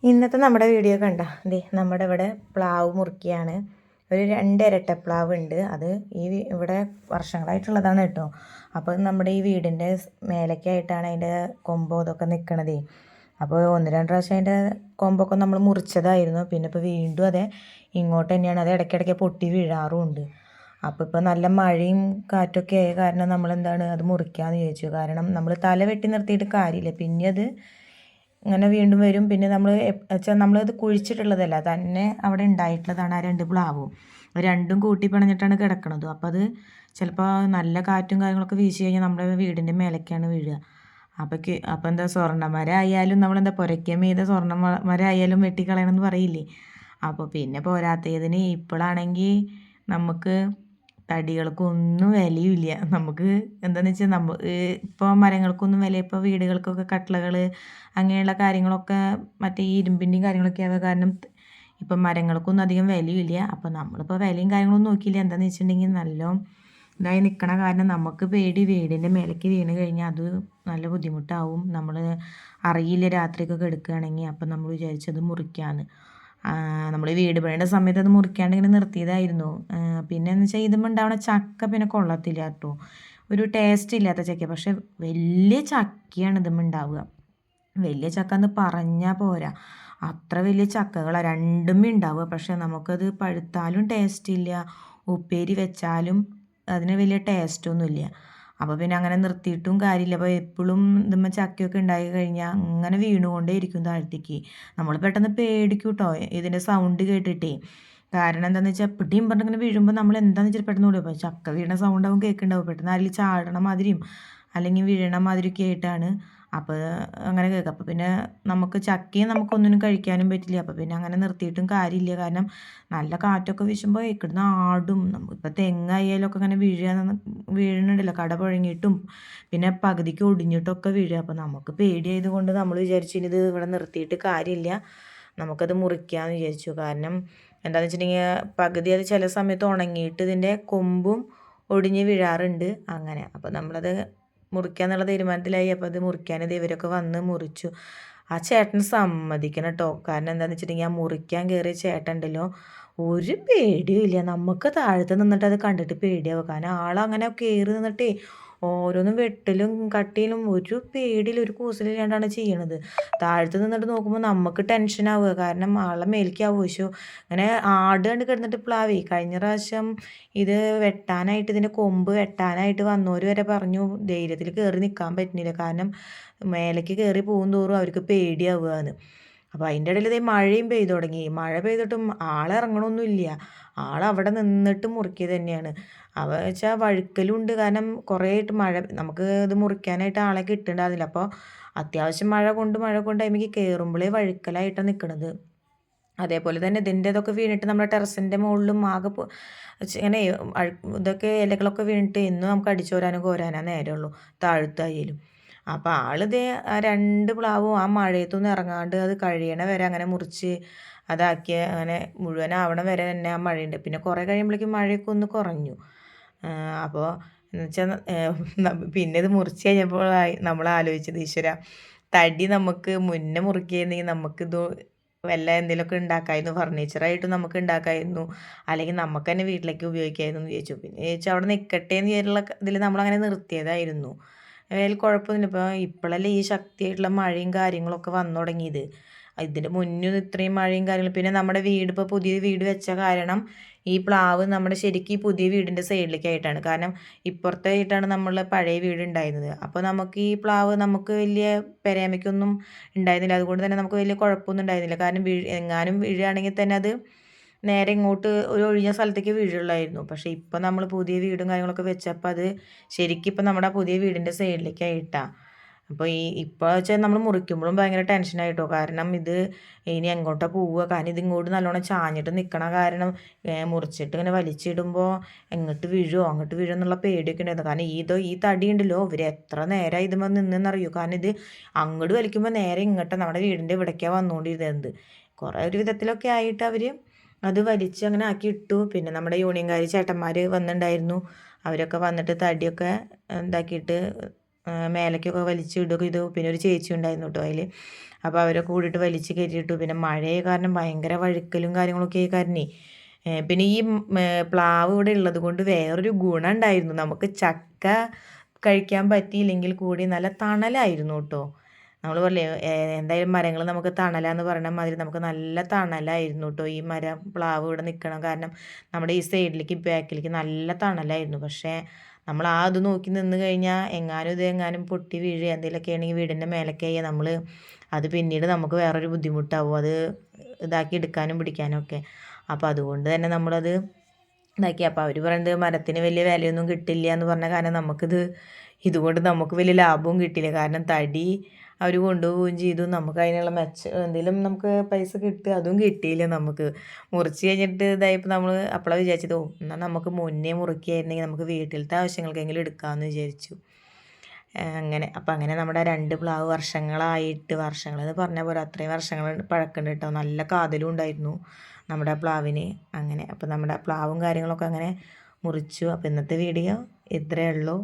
ഇന്നത്തെ നമ്മുടെ വീഡിയോ കണ്ട നമ്മുടെ ഇവിടെ പ്ലാവ് മുറിക്കുകയാണ്. ഒരു 2 ഇരട്ടപ്ലാവ് ഉണ്ട്. അത് ഇവിടെ വർഷങ്ങളായിട്ടുള്ളതാണ് കേട്ടോ. അപ്പോൾ നമ്മുടെ ഈ വീടിൻ്റെ മേലേക്കായിട്ടാണ് അതിൻ്റെ കൊമ്പോ ഇതൊക്കെ നിൽക്കണതേ. അപ്പോൾ 1-2 പ്രാവശ്യം അതിൻ്റെ കൊമ്പൊക്കെ നമ്മൾ മുറിച്ചതായിരുന്നു. പിന്നെ ഇപ്പോൾ വീണ്ടും അതെ ഇങ്ങോട്ട് തന്നെയാണ്. അത് ഇടയ്ക്കിടയ്ക്ക് പൊട്ടി വീഴാറുമുണ്ട്. അപ്പോൾ ഇപ്പോൾ നല്ല മഴയും കാറ്റൊക്കെ ആയ കാരണം നമ്മളെന്താണ് അത് മുറിക്കാമെന്ന് ചോദിച്ചു. കാരണം നമ്മൾ തല വെട്ടി നിർത്തിയിട്ട് കാര്യമില്ല. പിന്നെ അത് ഇങ്ങനെ വീണ്ടും വരും. പിന്നെ നമ്മളത് കുഴിച്ചിട്ടുള്ളതല്ല, തന്നെ അവിടെ ഉണ്ടായിട്ടുള്ളതാണ് ആ 2 പ്ലാവും. രണ്ടും കൂട്ടി പിണഞ്ഞിട്ടാണ് കിടക്കണത്. അപ്പോൾ അത് ചിലപ്പോൾ നല്ല കാറ്റും കാര്യങ്ങളൊക്കെ വീശി കഴിഞ്ഞാൽ നമ്മുടെ വീടിൻ്റെ മേലേക്കാണ് വീഴുക. അപ്പോൾ എന്താ സ്വർണ്ണമരമായാലും നമ്മളെന്താ പുരയ്ക്കാൻ മീതെ സ്വർണ്ണമരമായാലും വെട്ടിക്കളയണമെന്ന് പറയില്ലേ. അപ്പോൾ പിന്നെ പോരാത്തതിന് ഇപ്പോഴാണെങ്കിൽ നമുക്ക് തടികൾക്കൊന്നും വിലയുമില്ല. നമുക്ക് എന്താണെന്ന് വെച്ചാൽ ഇപ്പോൾ മരങ്ങൾക്കൊന്നും വില, ഇപ്പോൾ വീടുകൾക്കൊക്കെ കട്ടിളകൾ അങ്ങനെയുള്ള കാര്യങ്ങളൊക്കെ മറ്റേ ഈ ഇരുമ്പിൻ്റെയും കാര്യങ്ങളൊക്കെ ആവുക കാരണം ഇപ്പം മരങ്ങൾക്കൊന്നും അധികം വിലയില്ല. അപ്പോൾ നമ്മളിപ്പോൾ വിലയും കാര്യങ്ങളൊന്നും നോക്കിയില്ല. എന്താണെന്ന് വെച്ചിട്ടുണ്ടെങ്കിൽ നല്ല ഇതായി നിൽക്കണ കാരണം നമുക്ക് പേടി വീടിൻ്റെ മേലേക്ക് വീണ് കഴിഞ്ഞാൽ അത് നല്ല ബുദ്ധിമുട്ടാവും. നമ്മൾ അറിയില്ല രാത്രിയൊക്കെ എടുക്കുകയാണെങ്കിൽ. അപ്പം നമ്മൾ വിചാരിച്ചത് മുറിക്കാമെന്ന്. നമ്മൾ വീട് പണിയുടെ സമയത്ത് അത് മുറിക്കാണ്ട് ഇങ്ങനെ നിർത്തിയതായിരുന്നു. പിന്നെ എന്ന് വെച്ചാൽ ഇതുമ്പോൾ ഉണ്ടാവണ ചക്ക പിന്നെ കൊള്ളത്തില്ല കേട്ടോ. ഒരു ടേസ്റ്റ് ഇല്ലാത്ത ചക്ക. പക്ഷെ വലിയ ചക്കയാണ് ഇതുമ്പോൾ ഉണ്ടാവുക. വലിയ ചക്ക എന്ന് പറഞ്ഞാൽ പോരാ, അത്ര വലിയ ചക്കകളാണ് രണ്ടും ഉണ്ടാവുക. പക്ഷെ നമുക്കത് പഴുത്താലും ടേസ്റ്റ് ഇല്ല, ഉപ്പേരി വെച്ചാലും അതിന് വലിയ ടേസ്റ്റൊന്നുമില്ല. അപ്പോൾ പിന്നെ അങ്ങനെ നിർത്തിയിട്ടും കാര്യമില്ല. അപ്പോൾ എപ്പോഴും ഇതുമ്പോൾ ചക്കയൊക്കെ ഉണ്ടായി കഴിഞ്ഞാൽ അങ്ങനെ വീണുകൊണ്ടേ ഇരിക്കും താഴത്തേക്ക്. നമ്മൾ പെട്ടെന്ന് പേടിക്കും കേട്ടോ ഇതിൻ്റെ സൗണ്ട് കേട്ടിട്ടേ. കാരണം എന്താണെന്ന് വെച്ചാൽ പിടിയും പറഞ്ഞിങ്ങനെ വീഴുമ്പോൾ നമ്മൾ എന്താണെന്ന് വെച്ചാൽ പെട്ടെന്ന് ഓടും. അപ്പോൾ ചക്ക വീണ സൗണ്ടാവും കേൾക്കുന്നുണ്ടാവും. പെട്ടെന്ന് അതിൽ ചാടണ മാതിരിയും അല്ലെങ്കിൽ വീഴണ മാതിരിയൊക്കെ ആയിട്ടാണ്. അപ്പോൾ അങ്ങനെ കേൾക്കും. അപ്പോൾ പിന്നെ നമുക്ക് ചക്കയും നമുക്കൊന്നിനും കഴിക്കാനും പറ്റില്ല. അപ്പോൾ പിന്നെ അങ്ങനെ നിർത്തിയിട്ടും കാര്യമില്ല. കാരണം നല്ല കാറ്റൊക്കെ വീശുമ്പോൾ ഇവിടുന്ന് ആടും. ഇപ്പോൾ തെങ്ങായാലൊക്കെ ഇങ്ങനെ വീഴുന്നുണ്ടല്ലോ, കട പുഴങ്ങിയിട്ടും പിന്നെ പകുതിക്ക് ഒടിഞ്ഞിട്ടൊക്കെ വീഴുക. അപ്പോൾ നമുക്ക് പേടിയായത് കൊണ്ട് നമ്മൾ വിചാരിച്ചു ഇനി ഇത് ഇവിടെ നിർത്തിയിട്ട് കാര്യമില്ല, നമുക്കത് മുറിക്കാമെന്ന് വിചാരിച്ചു. കാരണം എന്താണെന്ന് വെച്ചിട്ടുണ്ടെങ്കിൽ പകുതി അത് ചില സമയത്ത് ഉണങ്ങിയിട്ട് ഇതിൻ്റെ കൊമ്പും ഒടിഞ്ഞ് വീഴാറുണ്ട്. അങ്ങനെ അപ്പോൾ നമ്മളത് മുറിക്കാന്നുള്ള തീരുമാനത്തിലായി. അപ്പോൾ അത് മുറിക്കാനത് ഇവരൊക്കെ വന്ന് മുറിച്ചു. ആ ചേട്ടൻ സമ്മതിക്കണം കേട്ടോ. കാരണം എന്താണെന്ന് വെച്ചിട്ടുണ്ടെങ്കിൽ ആ മുറിക്കാൻ കയറിയ ചേട്ടൻ ഉണ്ടല്ലോ, ഒരു പേടിയും ഇല്ല. നമുക്ക് താഴത്ത് നിന്നിട്ട് അത് കണ്ടിട്ട് പേടിയാവും. കാരണം ആളങ്ങനെ കയറി നിന്നിട്ടേ ഓരോന്നും വെട്ടലും കട്ടിയിലും ഒരു പേടിയില്ല, ഒരു കൂസലില്ലാണ്ടാണ് ചെയ്യണത്. താഴത്ത് നിന്നിട്ട് നോക്കുമ്പോൾ നമുക്ക് ടെൻഷനാവുക. കാരണം ആളെ മേലേക്കാവും. പക്ഷേ അങ്ങനെ ആട് കണ്ട് കിടന്നിട്ട് പ്ലാവേ കഴിഞ്ഞ പ്രാവശ്യം ഇത് വെട്ടാനായിട്ട്, ഇതിൻ്റെ കൊമ്പ് വെട്ടാനായിട്ട് വന്നവർ വരെ പറഞ്ഞു ധൈര്യത്തിൽ കയറി നിൽക്കാൻ പറ്റുന്നില്ല. കാരണം മേലേക്ക് കയറി പോകും തോറും അവർക്ക് പേടിയാവുകയെന്ന്. അപ്പോൾ അതിൻ്റെ ഇടയിൽ ഇതേ മഴയും പെയ്തു തുടങ്ങി. മഴ പെയ്തിട്ടും ആളിറങ്ങണമൊന്നുമില്ല. ആളവിടെ നിന്നിട്ട് മുറിക്കിയത് തന്നെയാണ്. അവ വെച്ചാൽ വഴുക്കലുണ്ട്. കാരണം കുറേ ആയിട്ട് മഴ, നമുക്ക് ഇത് മുറിക്കാനായിട്ട് ആളെ കിട്ടുന്നുണ്ടായിരുന്നില്ല. അപ്പോൾ അത്യാവശ്യം മഴ കൊണ്ട് അതിലേക്ക് കയറുമ്പോഴേ വഴുക്കലായിട്ടാണ് നിൽക്കുന്നത്. അതേപോലെ തന്നെ ഇതിൻ്റെതൊക്കെ വീണിട്ട് നമ്മുടെ ടെറസിൻ്റെ മുകളിലും ആകെ ഇങ്ങനെ ഇതൊക്കെ ഇലകളൊക്കെ വീണിട്ട് എന്നും നമുക്ക് അടിച്ചു വരാനും കോരാനോ നേരമുള്ളൂ, താഴത്തായാലും. അപ്പോൾ ആളിതേ ആ 2 പ്ലാവും ആ മഴയത്തൊന്നും ഇറങ്ങാണ്ട് അത് കഴിയണ വരെ അങ്ങനെ മുറിച്ച് അതാക്കിയ അങ്ങനെ മുഴുവനാവണ വരെ തന്നെ ആ മഴയുണ്ട്. പിന്നെ കുറേ കഴിയുമ്പോഴേക്കും മഴയൊക്കെ ഒന്ന് കുറഞ്ഞു. അപ്പോൾ എന്ന് വെച്ചാൽ പിന്നെ ഇത് മുറിച്ച് കഴിഞ്ഞപ്പോൾ നമ്മൾ ആലോചിച്ചത്, ഈശ്വര തടി നമുക്ക് മുന്നേ മുറിക്കുകയായിരുന്നെങ്കിൽ നമുക്കിത് വല്ല എന്തെങ്കിലുമൊക്കെ ഉണ്ടാക്കാമായിരുന്നു, ഫർണിച്ചറായിട്ട് നമുക്ക് ഉണ്ടാക്കാമായിരുന്നു, അല്ലെങ്കിൽ നമുക്ക് തന്നെ വീട്ടിലേക്ക് ഉപയോഗിക്കാമായിരുന്നു എന്ന് ചോദിച്ചു. പിന്നെ ചോദിച്ചാൽ അവിടെ നിൽക്കട്ടെ എന്ന് വിചാരിച്ചുള്ള ഇതിൽ നമ്മളങ്ങനെ നിർത്തിയതായിരുന്നു. അതിൽ കുഴപ്പമൊന്നുമില്ല. ഇപ്പോഴല്ലേ ഈ ശക്തിയായിട്ടുള്ള മഴയും കാര്യങ്ങളൊക്കെ വന്നു തുടങ്ങിയത്. ഇതിൻ്റെ മുന്നും ഇത്രയും മഴയും കാര്യങ്ങളും. പിന്നെ നമ്മുടെ വീട് ഇപ്പോൾ പുതിയ വീട് വെച്ച കാരണം ഈ പ്ലാവ് നമ്മുടെ ശരിക്കും ഈ പുതിയ വീടിൻ്റെ സൈഡിലേക്കായിട്ടാണ്. കാരണം ഇപ്പുറത്തായിട്ടാണ് നമ്മൾ പഴയ വീട് ഉണ്ടായിരുന്നത്. അപ്പോൾ നമുക്ക് ഈ പ്ലാവ് നമുക്ക് വലിയ പെരേമയ്ക്കൊന്നും ഉണ്ടായിരുന്നില്ല. അതുകൊണ്ട് തന്നെ നമുക്ക് വലിയ കുഴപ്പമൊന്നും ഉണ്ടായിരുന്നില്ല. കാരണം എങ്ങാനും വീഴുകയാണെങ്കിൽ തന്നെ അത് നേരെ ഇങ്ങോട്ട് ഒരു ഒഴിഞ്ഞ സ്ഥലത്തേക്ക് വീഴുള്ളായിരുന്നു. പക്ഷേ ഇപ്പം നമ്മൾ പുതിയ വീടും കാര്യങ്ങളൊക്കെ വെച്ചപ്പോൾ അത് ശരിക്കും ഇപ്പം നമ്മുടെ പുതിയ വീടിൻ്റെ സൈഡിലേക്കായിട്ടാണ്. അപ്പോൾ ഇപ്പോൾ വെച്ചാൽ നമ്മൾ മുറിക്കുമ്പോഴും ഭയങ്കര ടെൻഷനായിട്ടോ. കാരണം ഇത് ഇനി എങ്ങോട്ടാണ് പോവുക. കാരണം ഇതിങ്ങോട്ട് നല്ലോണം ചാഞ്ഞിട്ട് നിൽക്കണ കാരണം മുറിച്ചിട്ട് ഇങ്ങനെ വലിച്ചിടുമ്പോൾ എങ്ങോട്ട് വീഴുമോ അങ്ങോട്ട് വീഴുമോ എന്നുള്ള പേടിയൊക്കെ ഉണ്ടായിരുന്നു. കാരണം ഈ തടി ഉണ്ടല്ലോ, ഇവർ എത്ര നേരമായി ഇതുമ്പോൾ നിന്നെന്നറിയോ. കാരണം ഇത് അങ്ങോട്ട് വലിക്കുമ്പോൾ നേരെ ഇങ്ങോട്ട് നമ്മുടെ വീടിൻ്റെ ഇവിടേക്കാണ് വന്നുകൊണ്ടിരുന്നത്. കുറേ ഒരു വിധത്തിലൊക്കെ ആയിട്ട് അവർ അത് വലിച്ച് അങ്ങനെ ആക്കി ഇട്ടു. പിന്നെ നമ്മുടെ യൂണിയൻകാരി ചേട്ടന്മാർ വന്നിട്ടുണ്ടായിരുന്നു. അവരൊക്കെ വന്നിട്ട് തടിയൊക്കെ എന്താക്കിയിട്ട് മേലേക്കൊക്കെ വലിച്ചിടുകയൊക്കെ ചെയ്തു. പിന്നെ ഒരു ചേച്ചി ഉണ്ടായിരുന്നു കേട്ടോ അതിൽ. അപ്പോൾ അവരെ കൂടിയിട്ട് വലിച്ച് കയറ്റിയിട്ടു. പിന്നെ മഴയെ കാരണം ഭയങ്കര വഴുക്കലും കാര്യങ്ങളൊക്കെ ആയി കാരണേ പിന്നെ ഈ പ്ലാവ് ഇവിടെ ഉള്ളത് കൊണ്ട് വേറൊരു ഗുണം ഉണ്ടായിരുന്നു. നമുക്ക് ചക്ക കഴിക്കാൻ പറ്റിയില്ലെങ്കിൽ കൂടി നല്ല തണലായിരുന്നു കേട്ടോ. നമ്മൾ പറയില്ലേ എന്തായാലും മരങ്ങൾ നമുക്ക് തണലാന്ന് പറയണ മാതിരി നമുക്ക് നല്ല തണലായിരുന്നു കേട്ടോ ഈ മരം പ്ലാവ് ഇവിടെ നിൽക്കണം. കാരണം നമ്മുടെ ഈ സൈഡിലേക്ക് ബാക്കിലേക്ക് നല്ല തണലായിരുന്നു. പക്ഷേ നമ്മൾ ആ അത് നോക്കി നിന്ന് കഴിഞ്ഞാൽ എങ്ങാനും പൊട്ടി വീഴുക എന്തെങ്കിലുമൊക്കെ ആണെങ്കിൽ വീടിൻ്റെ മേലൊക്കെ ആയി നമ്മൾ അത് പിന്നീട് നമുക്ക് വേറൊരു ബുദ്ധിമുട്ടാവും അത് ഇതാക്കി എടുക്കാനും പിടിക്കാനും ഒക്കെ. അപ്പോൾ അതുകൊണ്ട് തന്നെ നമ്മളത് ഇതാക്കി. അപ്പോൾ അവർ പറയുന്നത് മരത്തിന് വലിയ വിലയൊന്നും കിട്ടില്ല എന്ന് പറഞ്ഞ കാരണം ഇതുകൊണ്ട് നമുക്ക് വലിയ ലാഭവും കിട്ടിയില്ല. കാരണം തടി അവർ കൊണ്ടുപോവുകയും ചെയ്തു. നമുക്ക് അതിനുള്ള എന്തെങ്കിലും നമുക്ക് പൈസ കിട്ടുക അതും കിട്ടിയില്ല. നമുക്ക് മുറിച്ച് കഴിഞ്ഞിട്ട് ഇതായപ്പോൾ നമ്മൾ അപ്പോഴാണ് വിചാരിച്ചത് എന്നാൽ നമുക്ക് മുന്നേ മുറിക്കുകയായിരുന്നെങ്കിൽ നമുക്ക് വീട്ടിലത്തെ ആവശ്യങ്ങൾക്കെങ്കിലും എടുക്കാമെന്ന് വിചാരിച്ചു. അപ്പം അങ്ങനെ നമ്മുടെ 2 പ്ലാവ് വർഷങ്ങളെന്ന് പറഞ്ഞ പോലെ അത്രയും വർഷങ്ങൾ പഴക്കമുണ്ട് കേട്ടോ. നല്ല കാതലും ഉണ്ടായിരുന്നു നമ്മുടെ പ്ലാവിന്. അങ്ങനെ അപ്പം നമ്മുടെ പ്ലാവും കാര്യങ്ങളൊക്കെ അങ്ങനെ മുറിച്ചു. അപ്പോൾ ഇന്നത്തെ വീഡിയോ ഇത്രയേ ഉള്ളൂ.